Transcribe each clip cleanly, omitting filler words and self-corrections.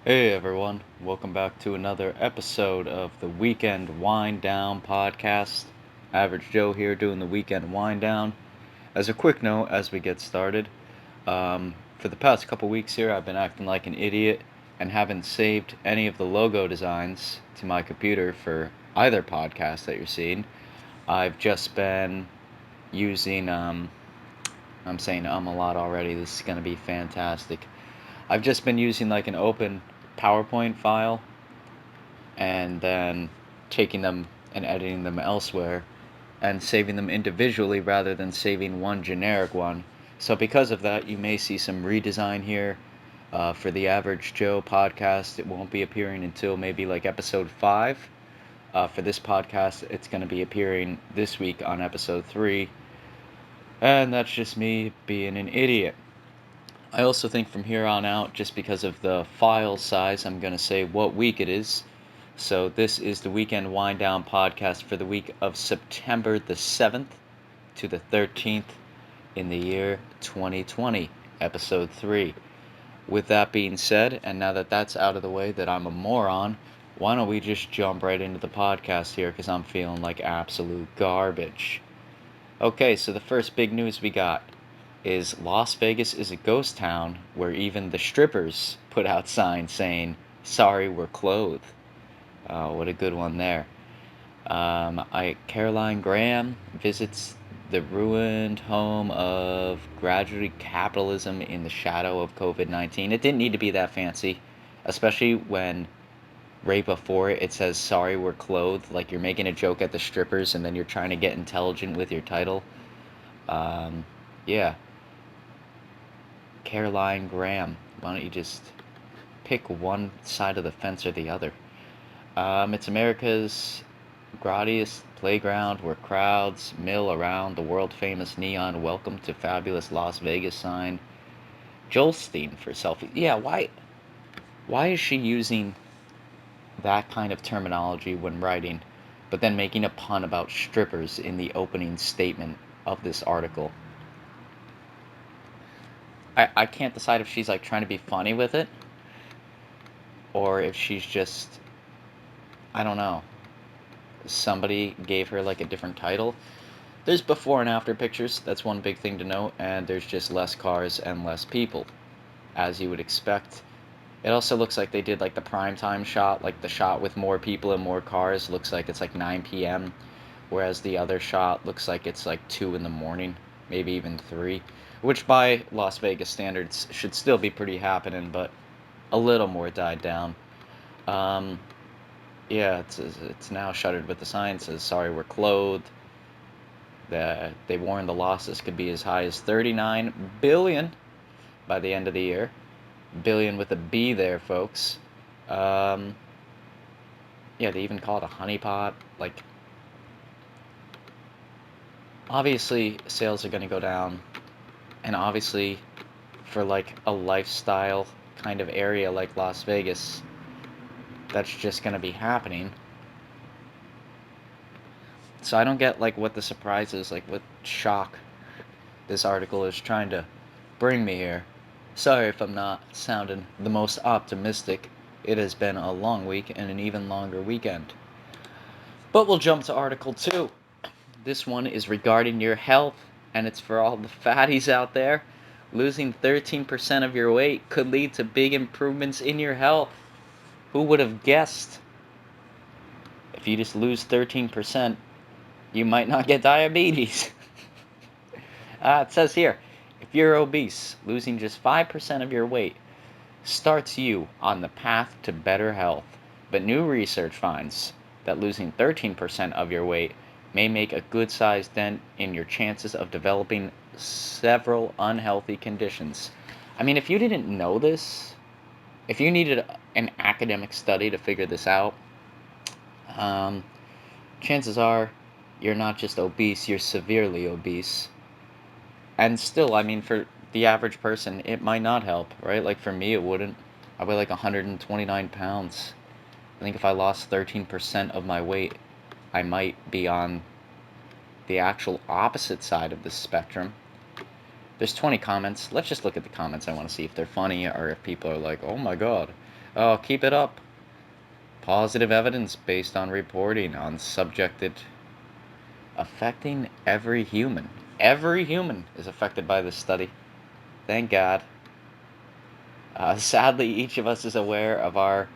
Hey everyone, welcome back to another episode of the Weekend Wind Down podcast. Average Joe here doing the Weekend Wind Down. As a quick note, as we get started, for the past couple weeks here, I've been acting like an idiot and haven't saved any of the logo designs to my computer for either podcast that you're seeing. I've just been using, I'm saying a lot already, this is going to be fantastic. I've just been using like an open PowerPoint file and then taking them and editing them elsewhere and saving them individually rather than saving one generic one. So, because of that, you may see some redesign here. For the Average Joe podcast, it won't be appearing until maybe like episode 5. For this podcast, it's going to be appearing this week on episode 3. And that's just me being an idiot. I also think from here on out, just because of the file size, I'm going to say what week it is. So this is the Weekend Wind Down podcast for the week of September the 7th to the 13th in the year 2020, episode 3. With that being said, and now that that's out of the way that I'm a moron, why don't we just jump right into the podcast here because I'm feeling like absolute garbage. Okay, so the first big news we got is Las Vegas is a ghost town where even the strippers put out signs saying, "Sorry, we're clothed." What a good one there. Caroline Graham visits the ruined home of gradually capitalism in the shadow of COVID-19. It didn't need to be that fancy, especially when right before it says, "Sorry, we're clothed." Like you're making a joke at the strippers and then you're trying to get intelligent with your title. Um, yeah, Caroline Graham. Why don't you just pick one side of the fence or the other? It's America's gaudiest playground where crowds mill around the world famous neon "Welcome to Fabulous Las Vegas" sign. Jolstein for selfie. Yeah, why is she using that kind of terminology when writing, but then making a pun about strippers in the opening statement of this article? I can't decide if she's like trying to be funny with it or if she's just, I don't know, somebody gave her like a different title. There's before and after pictures, that's one big thing to note, and there's just less cars and less people, as you would expect. It also looks like they did like the prime time shot, like the shot with more people and more cars looks like it's like 9 p.m., whereas the other shot looks like it's like 2 in the morning, maybe even 3, which by Las Vegas standards should still be pretty happening, but a little more died down. Um, yeah, it's now shuttered, but the sign says, "Sorry, we're clothed." They warned the losses could be as high as 39 billion by the end of the year. Billion with a B there, folks. Um, yeah, they even call it a honeypot. Like, obviously, sales are going to go down, and obviously, for like a lifestyle kind of area like Las Vegas, that's just going to be happening. So I don't get like what the surprise is, like what shock this article is trying to bring me here. Sorry if I'm not sounding the most optimistic. It has been a long week and an even longer weekend. But we'll jump to Article 2. This one is regarding your health, and it's for all the fatties out there. Losing 13% of your weight could lead to big improvements in your health. Who would have guessed? If you just lose 13%, you might not get diabetes. It says here, if you're obese, losing just 5% of your weight starts you on the path to better health. But new research finds that losing 13% of your weight may make a good sized dent in your chances of developing several unhealthy conditions. I mean, if you didn't know this, if you needed an academic study to figure this out, um, chances are you're not just obese, you're severely obese. And still, I mean, for the average person, it might not help, right? Like for me, it wouldn't. I weigh like 129 pounds. I think if I lost 13% of my weight, I might be on the actual opposite side of the spectrum. There's 20 comments. Let's just look at the comments. I want to see if they're funny or if people are like, "Oh my god." Oh, keep it up. Positive evidence based on reporting on subjected affecting every human. Every human is affected by this study. Thank God. Sadly, each of us is aware of our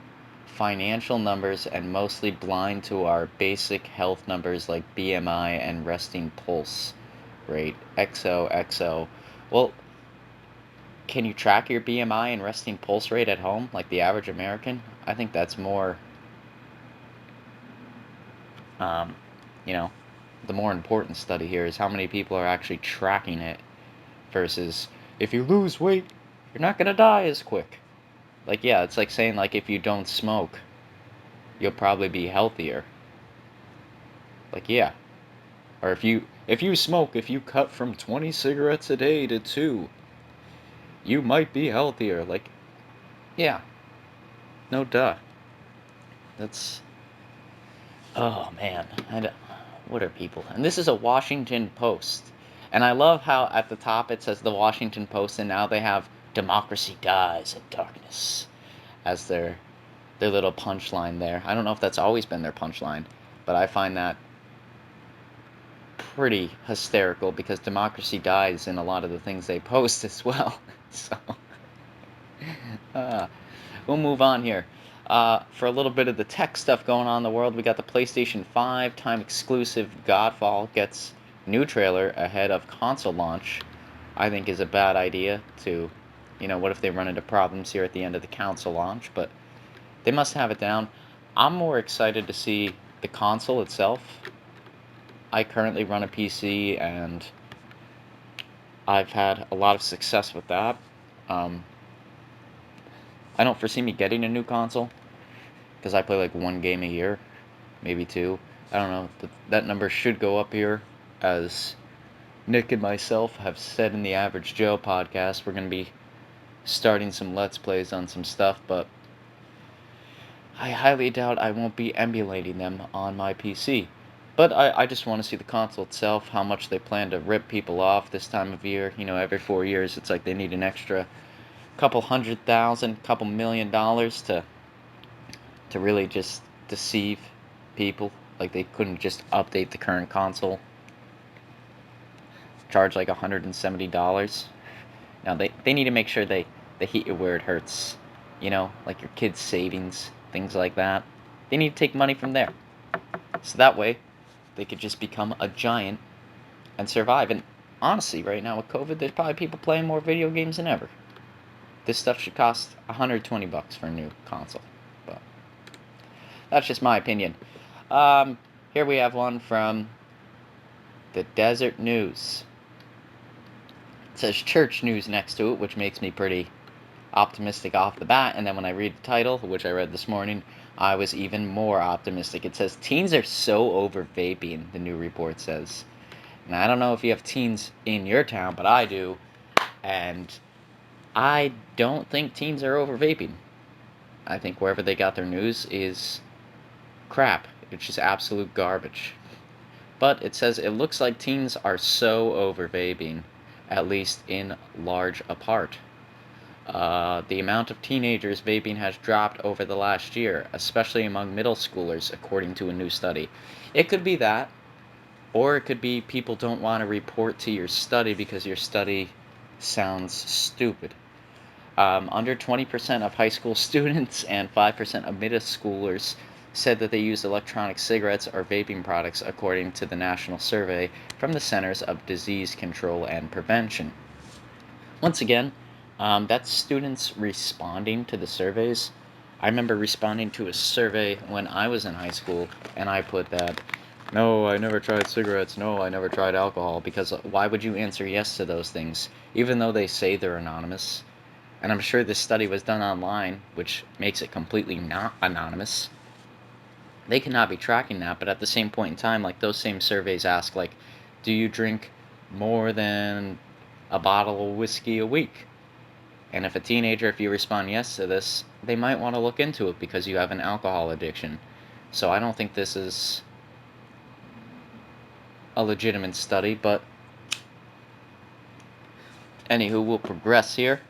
financial numbers and mostly blind to our basic health numbers like BMI and resting pulse rate. XOXO. Well, can you track your BMI and resting pulse rate at home like the average American? I think that's more, um, you know, the more important study here is how many people are actually tracking it versus if you lose weight, you're not going to die as quick. Like, yeah, it's like saying, like, if you don't smoke, you'll probably be healthier. Like, yeah. Or if you smoke, if you cut from 20 cigarettes a day to 2, you might be healthier. Like, yeah. No duh. That's oh man. What are people? And this is a Washington Post. And I love how at the top it says the Washington Post and now they have democracy dies in darkness as their little punchline there. I don't know if that's always been their punchline, but I find that pretty hysterical because democracy dies in a lot of the things they post as well. So, uh, we'll move on here. For a little bit of the tech stuff going on in the world, we got the PlayStation 5 time exclusive Godfall gets new trailer ahead of console launch. I think is a bad idea to, what if they run into problems here at the end of the console launch? But they must have it down. I'm more excited to see the console itself. I currently run a PC and I've had a lot of success with that. Um, I don't foresee me getting a new console because I play like one game a year, maybe two. I don't know. That number should go up here as Nick and myself have said in the Average Joe podcast. We're going to be starting some Let's Plays on some stuff, but I highly doubt I won't be emulating them on my PC. But I just want to see the console itself, how much they plan to rip people off this time of year. Every 4 years, it's like they need an extra couple $100,000, couple $1 million to really just deceive people. Like they couldn't just update the current console, charge like $170. Now they need to make sure they hit you where it hurts. Like your kids' savings, things like that. They need to take money from there. So that way they could just become a giant and survive. And honestly, right now with COVID, there's probably people playing more video games than ever. This stuff should cost $120 for a new console. But that's just my opinion. Here we have one from the Desert News. It says church news next to it, which makes me pretty optimistic off the bat. And then when I read the title, which I read this morning, I was even more optimistic. It says teens are so over vaping, the new report says. And I don't know if you have teens in your town, but I do. And I don't think teens are over vaping. I think wherever they got their news is crap. It's just absolute garbage. But it says it looks like teens are so over vaping, at least in large a part. The amount of teenagers vaping has dropped over the last year, especially among middle schoolers, according to a new study. It could be that, or it could be people don't want to report to your study because your study sounds stupid. Under 20% of high school students and 5% of middle schoolers said that they used electronic cigarettes or vaping products, according to the national survey from the Centers of Disease Control and Prevention. Once again, that's students responding to the surveys. I remember responding to a survey when I was in high school, and I put that, no, I never tried cigarettes, no, I never tried alcohol, because why would you answer yes to those things, even though they say they're anonymous? And I'm sure this study was done online, which makes it completely not anonymous. They cannot be tracking that, but at the same point in time, like those same surveys ask, like, do you drink more than a bottle of whiskey a week? And if a teenager, if you respond yes to this, they might want to look into it because you have an alcohol addiction. So I don't think this is a legitimate study, but anywho, we'll progress here.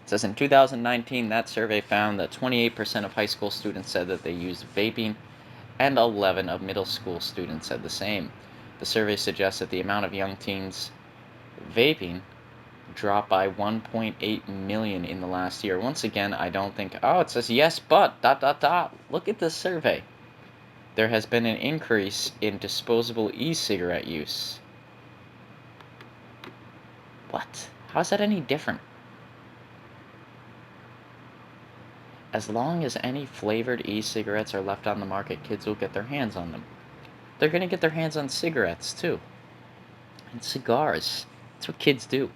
It says in 2019, that survey found that 28% of high school students said that they used vaping, and 11 of middle school students said the same. The survey suggests that the amount of young teens vaping dropped by 1.8 million in the last year. Once again, I don't think, oh, it says yes, but, ... Look at this survey. There has been an increase in disposable e-cigarette use. What? How is that any different? As long as any flavored e-cigarettes are left on the market, kids will get their hands on them. They're going to get their hands on cigarettes, too. And cigars. That's what kids do.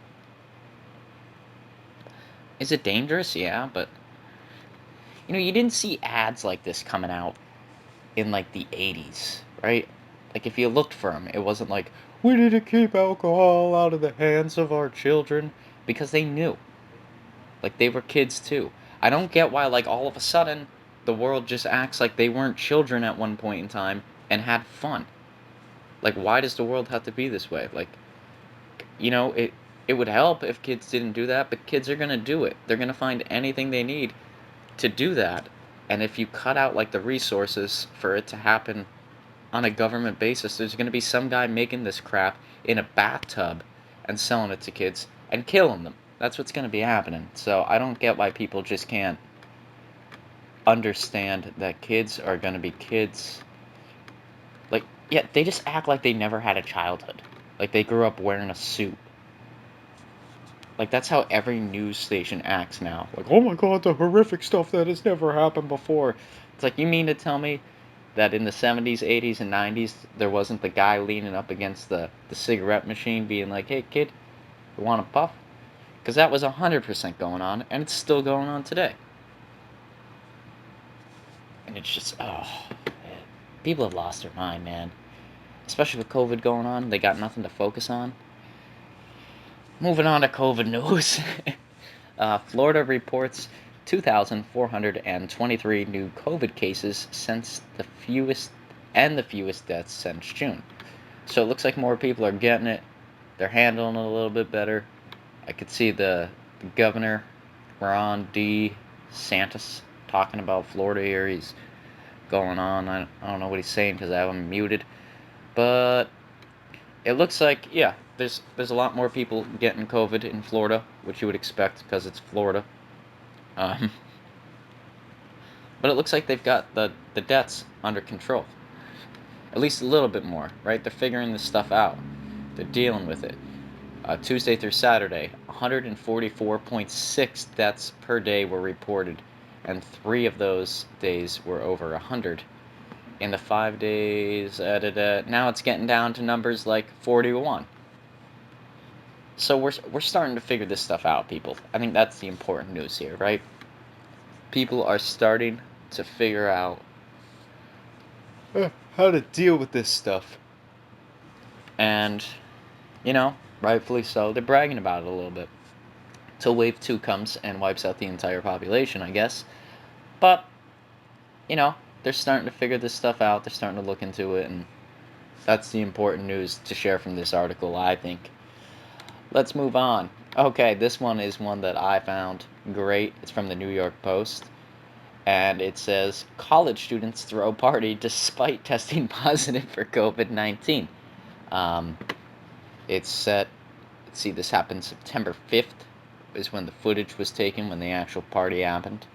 Is it dangerous? Yeah, but... you didn't see ads like this coming out in, like, the 80s, right? Like, if you looked for them, it wasn't like, we need to keep alcohol out of the hands of our children. Because they knew. Like, they were kids, too. I don't get why, like, all of a sudden, the world just acts like they weren't children at one point in time and had fun. Like, why does the world have to be this way? Like, it would help if kids didn't do that, but kids are going to do it. They're going to find anything they need to do that. And if you cut out, like, the resources for it to happen on a government basis, there's going to be some guy making this crap in a bathtub and selling it to kids and killing them. That's what's going to be happening. So I don't get why people just can't understand that kids are going to be kids. Like, yeah, they just act like they never had a childhood. Like, they grew up wearing a suit. Like, that's how every news station acts now. Like, oh my god, the horrific stuff that has never happened before. It's like, you mean to tell me that in the 70s, 80s, and 90s, there wasn't the guy leaning up against the cigarette machine being like, hey, kid, you want a puff? Because that was 100% going on, and it's still going on today. And it's just, oh, man. People have lost their mind, man. Especially with COVID going on, they got nothing to focus on. Moving on to COVID news. Florida reports 2,423 new COVID cases since the fewest deaths since June. So it looks like more people are getting it. They're handling it a little bit better. I could see the governor, Ron DeSantis, talking about Florida here. He's going on. I don't know what he's saying because I have him muted. But it looks like, yeah, there's a lot more people getting COVID in Florida, which you would expect because it's Florida. But it looks like they've got the deaths under control. At least a little bit more, right? They're figuring this stuff out. They're dealing with it. Tuesday through Saturday, 144.6 deaths per day were reported, and 3 of those days were over 100. In the 5 days, now it's getting down to numbers like 41. So we're starting to figure this stuff out, people. I think that's the important news here, right? People are starting to figure out how to deal with this stuff. And, rightfully so, they're bragging about it a little bit. Till wave 2 comes and wipes out the entire population, I guess. But, they're starting to figure this stuff out. They're starting to look into it, and that's the important news to share from this article, I think. Let's move on. Okay, this one is one that I found great. It's from the New York Post. And it says, college students throw party despite testing positive for COVID-19. It's set, let's see, this happened September 5th, is when the footage was taken, when the actual party happened.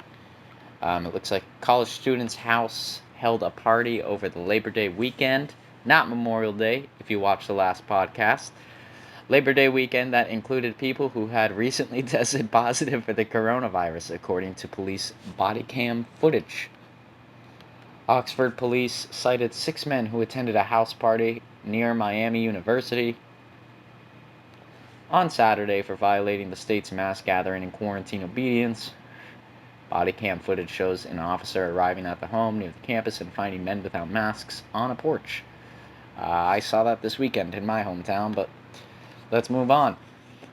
It looks like college students' house held a party over the Labor Day weekend, not Memorial Day, if you watched the last podcast. Labor Day weekend that included people who had recently tested positive for the coronavirus, according to police body cam footage. Oxford police cited 6 men who attended a house party near Miami University on Saturday for violating the state's mass gathering and quarantine obedience. Body cam footage shows an officer arriving at the home near the campus and finding men without masks on a porch. I saw that this weekend in my hometown, but let's move on.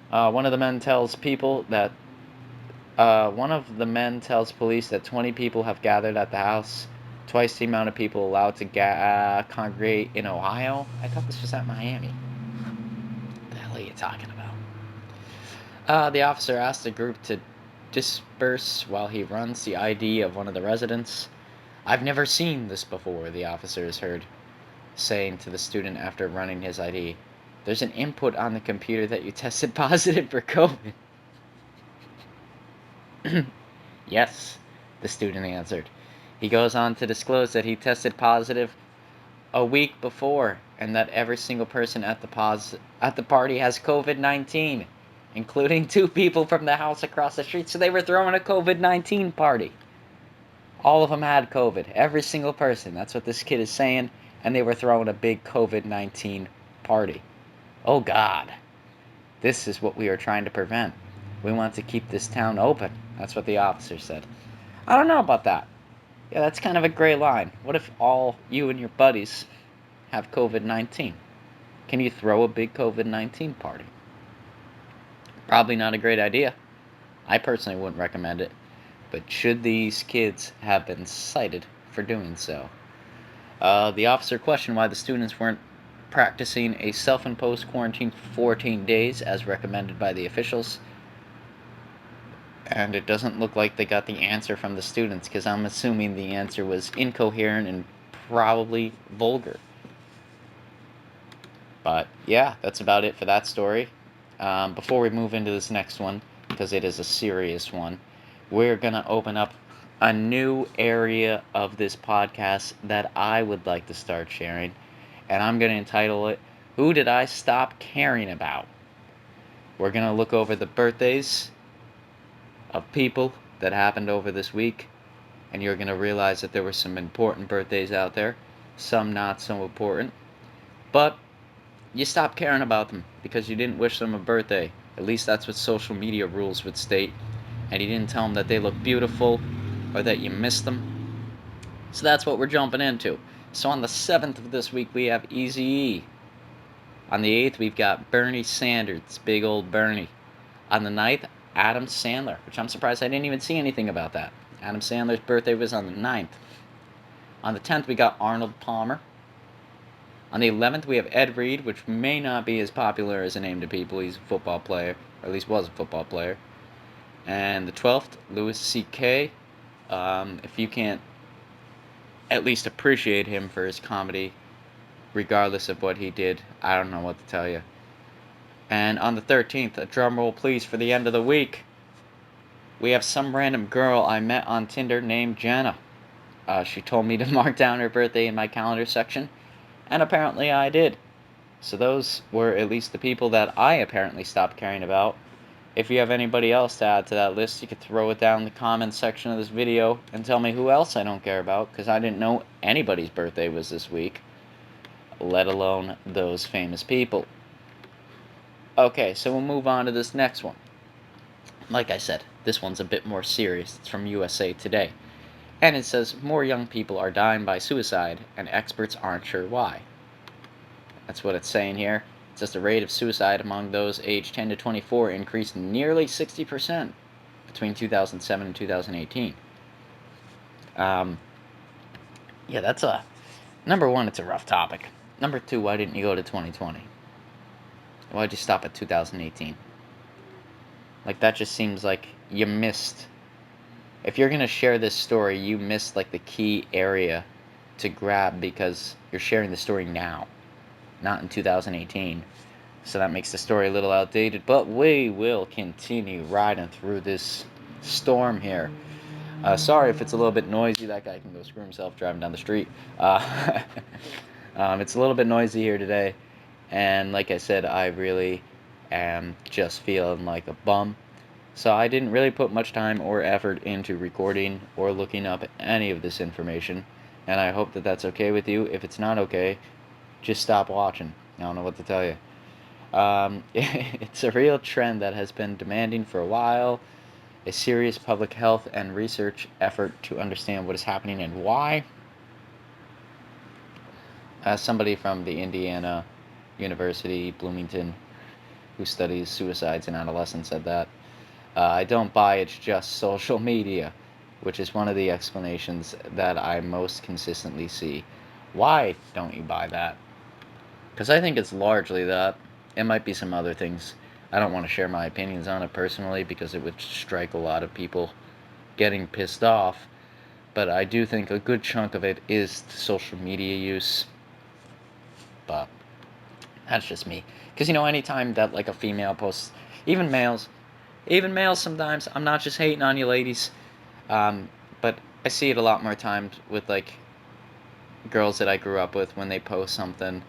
One of the men tells police that 20 people have gathered at the house, twice the amount of people allowed to congregate in Ohio. I thought this was at Miami. What the hell are you talking about? The officer asked the group to disperse while he runs the ID of one of the residents. "I've never seen this before," the officer is heard saying to the student after running his ID. "There's an input on the computer that you tested positive for COVID." "Yes," the student answered. He goes on to disclose that he tested positive a week before and that every single person at the party has COVID-19, including 2 people from the house across the street. So they were throwing a COVID-19 party. All of them had COVID. Every single person. That's what this kid is saying. And they were throwing a big COVID-19 party. Oh God. This is what we are trying to prevent. We want to keep this town open. That's what the officer said. I don't know about that. Yeah, that's kind of a gray line. What if all you and your buddies have COVID-19? Can you throw a big COVID-19 party? Probably not a great idea. I personally wouldn't recommend it. But should these kids have been cited for doing so? The officer questioned why the students weren't practicing a self-imposed quarantine for 14 days as recommended by the officials. And it doesn't look like they got the answer from the students, because I'm assuming the answer was incoherent and probably vulgar. But yeah, that's about it for that story. Before we move into this next one, because it is a serious one, we're going to open up a new area of this podcast that I would like to start sharing. And I'm going to entitle it, "Who Did I Stop Caring About?" We're going to look over the birthdays of people that happened over this week. And you're going to realize that there were some important birthdays out there. Some not so important. But you stopped caring about them because you didn't wish them a birthday. At least that's what social media rules would state. And you didn't tell them that they look beautiful or that you missed them. So that's what we're jumping into. So on the 7th of this week, we have Eazy-E. On the 8th, we've got Bernie Sanders, big old Bernie. On the 9th, Adam Sandler, which I'm surprised I didn't even see anything about that. Adam Sandler's birthday was on the 9th. On the 10th, we got Arnold Palmer. On the 11th, we have Ed Reed, which may not be as popular as a name to people. He's a football player, or at least was a football player. And the 12th, Louis C.K. If you can't at least appreciate him for his comedy, regardless of what he did, I don't know what to tell you. And on the 13th, a drum roll please for the end of the week, we have some random girl I met on Tinder named Jenna. She told me to mark down her birthday in my calendar section, and apparently I did. So those were at least the people that I apparently stopped caring about. If you have anybody else to add to that list, you could throw it down in the comments section of this video and tell me who else I don't care about, because I didn't know anybody's birthday was this week, let alone those famous people. Okay, so we'll move on to this next one. Like I said, this one's a bit more serious. It's from USA Today. And it says, "More young people are dying by suicide, and experts aren't sure why." That's what it's saying here. It says the rate of suicide among those aged 10 to 24 increased nearly 60% between 2007 and 2018. Yeah, that's a... Number one, it's a rough topic. Number two, why didn't you go to 2020? Why'd you stop at 2018? Like, that just seems like you missed... If you're going to share this story, you missed, like, the key area to grab, because you're sharing the story now, not in 2018. So that makes the story a little outdated, but we will continue riding through this storm here. Sorry if it's a little bit noisy. That guy can go screw himself driving down the street. It's a little bit noisy here today, and like I said, I really am just feeling like a bum. So I didn't really put much time or effort into recording or looking up any of this information, and I hope that that's okay with you. If it's not okay, just stop watching. I don't know what to tell you. It's a real trend that has been demanding for a while, a serious public health and research effort to understand what is happening and why. As somebody from the Indiana University, Bloomington, who studies suicides in adolescents, said that, I don't buy it's just social media, which is one of the explanations that I most consistently see. Why don't you buy that? Because I think it's largely that. It might be some other things, I don't want to share my opinions on it personally because it would strike a lot of people getting pissed off. But I do think a good chunk of it is social media use. But that's just me. Because, anytime that, like, a female posts, even males sometimes, I'm not just hating on you ladies, but I see it a lot more times with, like, girls that I grew up with when they post something.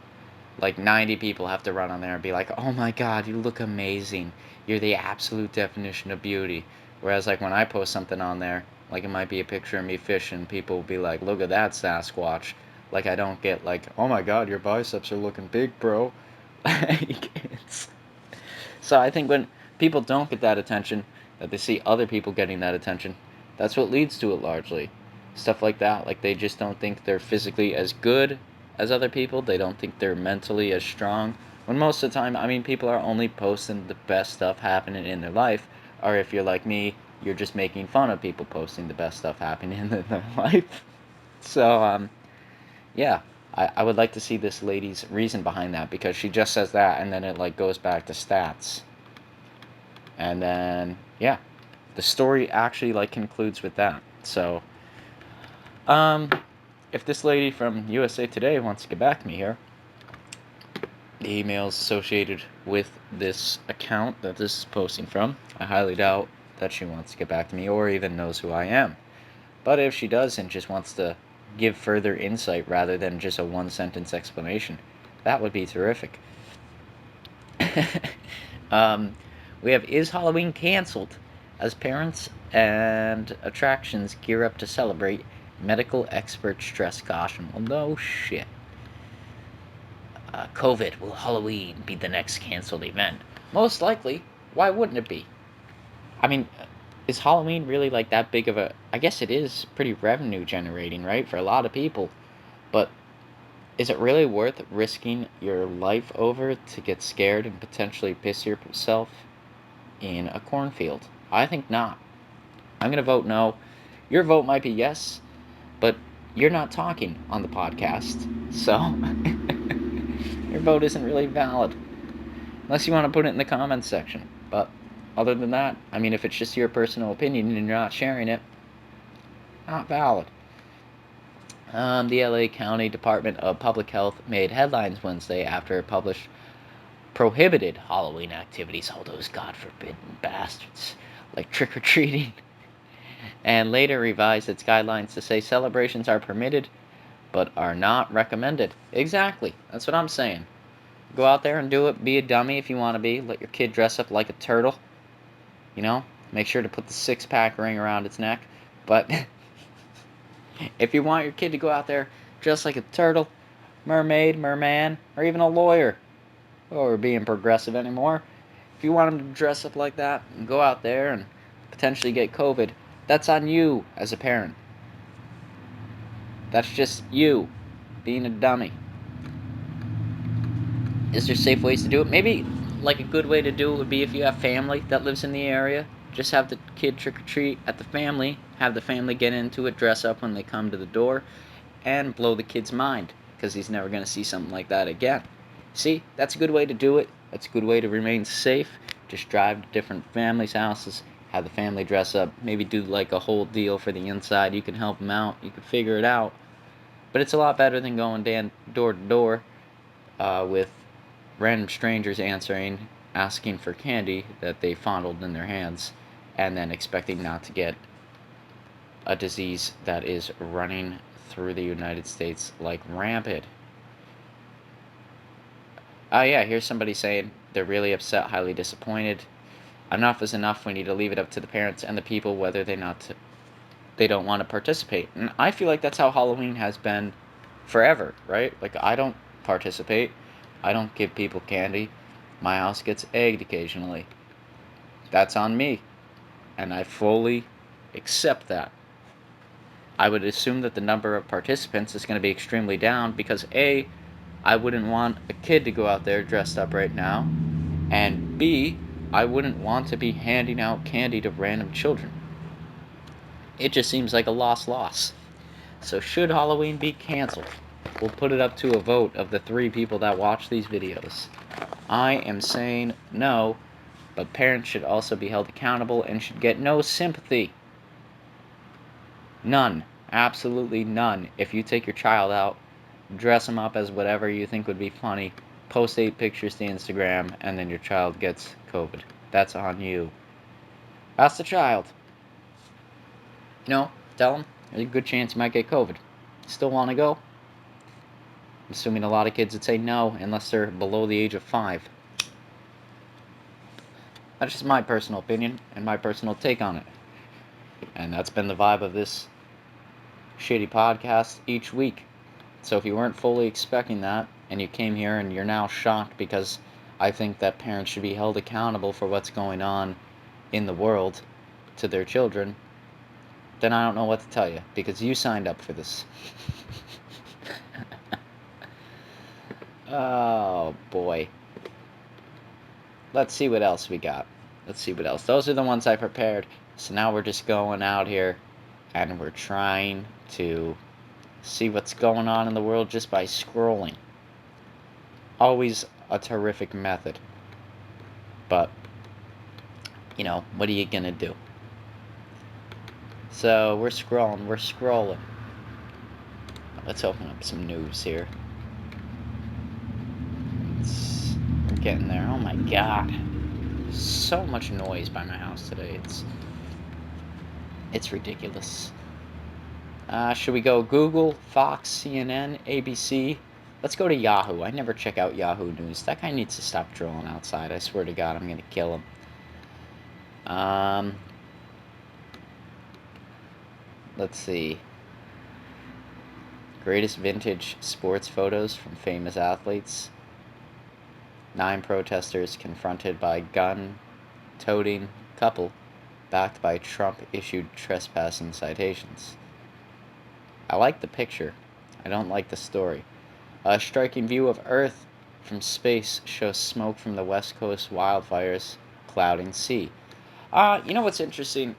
Like, 90 people have to run on there and be like, oh my god, you look amazing. You're the absolute definition of beauty. Whereas, like, when I post something on there, like, it might be a picture of me fishing, people will be like, look at that Sasquatch. Like, I don't get, like, oh my god, your biceps are looking big, bro. So I think when people don't get that attention, that they see other people getting that attention, that's what leads to it largely. Stuff like that. Like, they just don't think they're physically as good as other people. They don't think they're mentally as strong. When most of the time, I mean, people are only posting the best stuff happening in their life. Or if you're like me, you're just making fun of people posting the best stuff happening in their life. So, yeah. I would like to see this lady's reason behind that, because she just says that and then it, like, goes back to stats. And then, yeah, the story actually, like, concludes with that. So, if this lady from USA Today wants to get back to me here, the emails associated with this account that this is posting from, I highly doubt that she wants to get back to me or even knows who I am. But if she does and just wants to give further insight rather than just a one-sentence explanation, that would be terrific. We have, is Halloween canceled as parents and attractions gear up to celebrate? Medical experts stress caution. Well, no shit. COVID, will Halloween be the next canceled event? Most likely. Why wouldn't it be? I mean, is Halloween really, like, that big of a... I guess it is pretty revenue generating, right, for a lot of people. But is it really worth risking your life over to get scared and potentially piss yourself in a cornfield? I think not. I'm going to vote no. Your vote might be yes, but you're not talking on the podcast, so your vote isn't really valid. Unless you want to put it in the comments section. But other than that, I mean, if it's just your personal opinion and you're not sharing it, not valid. The LA County Department of Public Health made headlines Wednesday after it published prohibited Halloween activities, all those God forbidden bastards, like trick-or-treating, and later revised its guidelines to say celebrations are permitted but are not recommended. Exactly. That's what I'm saying. Go out there and do it. Be a dummy if you want to be. Let your kid dress up like a turtle. Make sure to put the six-pack ring around its neck. But if you want your kid to go out there dressed like a turtle, mermaid, merman, or even a lawyer, or being progressive anymore, if you want them to dress up like that and go out there and potentially get COVID, that's on you as a parent. That's just you being a dummy. Is there safe ways to do it? Maybe, like, a good way to do it would be if you have family that lives in the area. Just have the kid trick-or-treat at the family, have the family get into it, dress up when they come to the door, and blow the kid's mind, because he's never going to see something like that again. See, that's a good way to do it. That's a good way to remain safe. Just drive to different families' houses, have the family dress up, maybe do, like, a whole deal for the inside. You can help them out. You can figure it out. But it's a lot better than going door to door with random strangers asking for candy that they fondled in their hands, and then expecting not to get a disease that is running through the United States like rampant. Yeah, here's somebody saying they're really upset, highly disappointed. Enough is enough. We need to leave it up to the parents and the people whether they don't want to participate. And I feel like that's how Halloween has been forever, right? Like, I don't participate. I don't give people candy. My house gets egged occasionally. That's on me. And I fully accept that. I would assume that the number of participants is going to be extremely down because A, I wouldn't want a kid to go out there dressed up right now, and B, I wouldn't want to be handing out candy to random children. It just seems like a loss. So should Halloween be canceled? We'll put it up to a vote of the 3 people that watch these videos. I am saying no, But parents should also be held accountable and should get no sympathy. None. Absolutely none. If you take your child out, dress them up as whatever you think would be funny, post 8 pictures to Instagram, and then your child gets COVID. That's on you. Ask the child. Tell them there's a good chance you might get COVID. Still want to go? I'm assuming a lot of kids would say no unless they're below the age of 5. That's just my personal opinion and my personal take on it. And that's been the vibe of this shitty podcast each week. So if you weren't fully expecting that and you came here and you're now shocked because I think that parents should be held accountable for what's going on in the world to their children, then I don't know what to tell you because you signed up for this. Oh boy. Let's see what else we got. Those are the ones I prepared. So now we're just going out here and we're trying to see what's going on in the world just by scrolling. Always a terrific method. But, what are you going to do? So we're scrolling. Let's open up some news here. We're getting there. Oh my god. So much noise by my house today. It's ridiculous. Should we go Google, Fox, CNN, ABC? Let's go to Yahoo. I never check out Yahoo News. That guy needs to stop drilling outside. I swear to God, I'm going to kill him. Let's see. Greatest vintage sports photos from famous athletes. 9 protesters confronted by gun-toting couple backed by Trump-issued trespassing citations. I like the picture. I don't like the story. A striking view of Earth from space shows smoke from the West Coast wildfires clouding sea. You know what's interesting?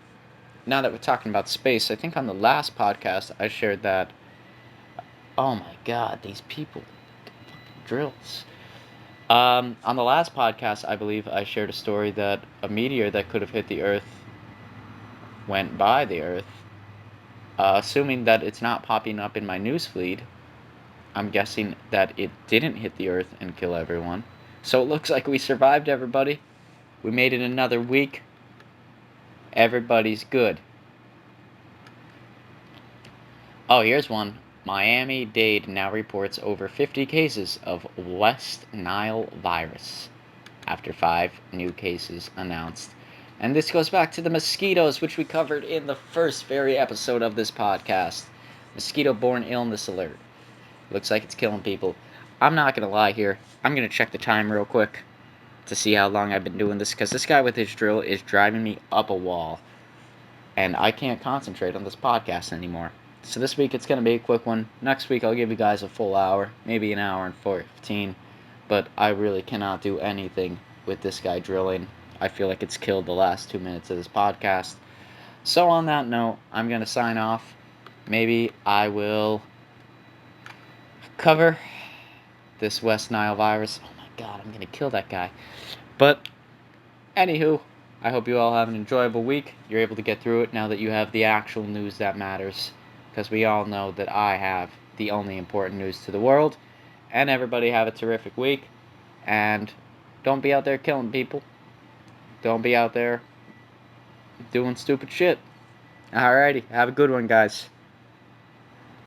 Now that we're talking about space, I think on the last podcast I shared that, oh my god, these people, drills. On the last podcast, I believe I shared a story that a meteor that could have hit the Earth went by the Earth. Assuming that it's not popping up in my newsfeed, I'm guessing that it didn't hit the Earth and kill everyone. So it looks like we survived, everybody. We made it another week. Everybody's good. Oh, here's one. Miami-Dade now reports over 50 cases of West Nile virus after 5 new cases announced. And this goes back to the mosquitoes, which we covered in the first very episode of this podcast. Mosquito-borne illness alert. Looks like it's killing people. I'm not going to lie here. I'm going to check the time real quick to see how long I've been doing this, because this guy with his drill is driving me up a wall. And I can't concentrate on this podcast anymore. So this week it's going to be a quick one. Next week I'll give you guys a full hour, maybe an hour and 15. But I really cannot do anything with this guy drilling. I feel like it's killed the last 2 minutes of this podcast. So on that note, I'm going to sign off. Maybe I will cover this West Nile virus. Oh my god, I'm going to kill that guy. But anywho, I hope you all have an enjoyable week. You're able to get through it now that you have the actual news that matters. Because we all know that I have the only important news to the world. And everybody have a terrific week. And don't be out there killing people. Don't be out there doing stupid shit. Alrighty, have a good one, guys.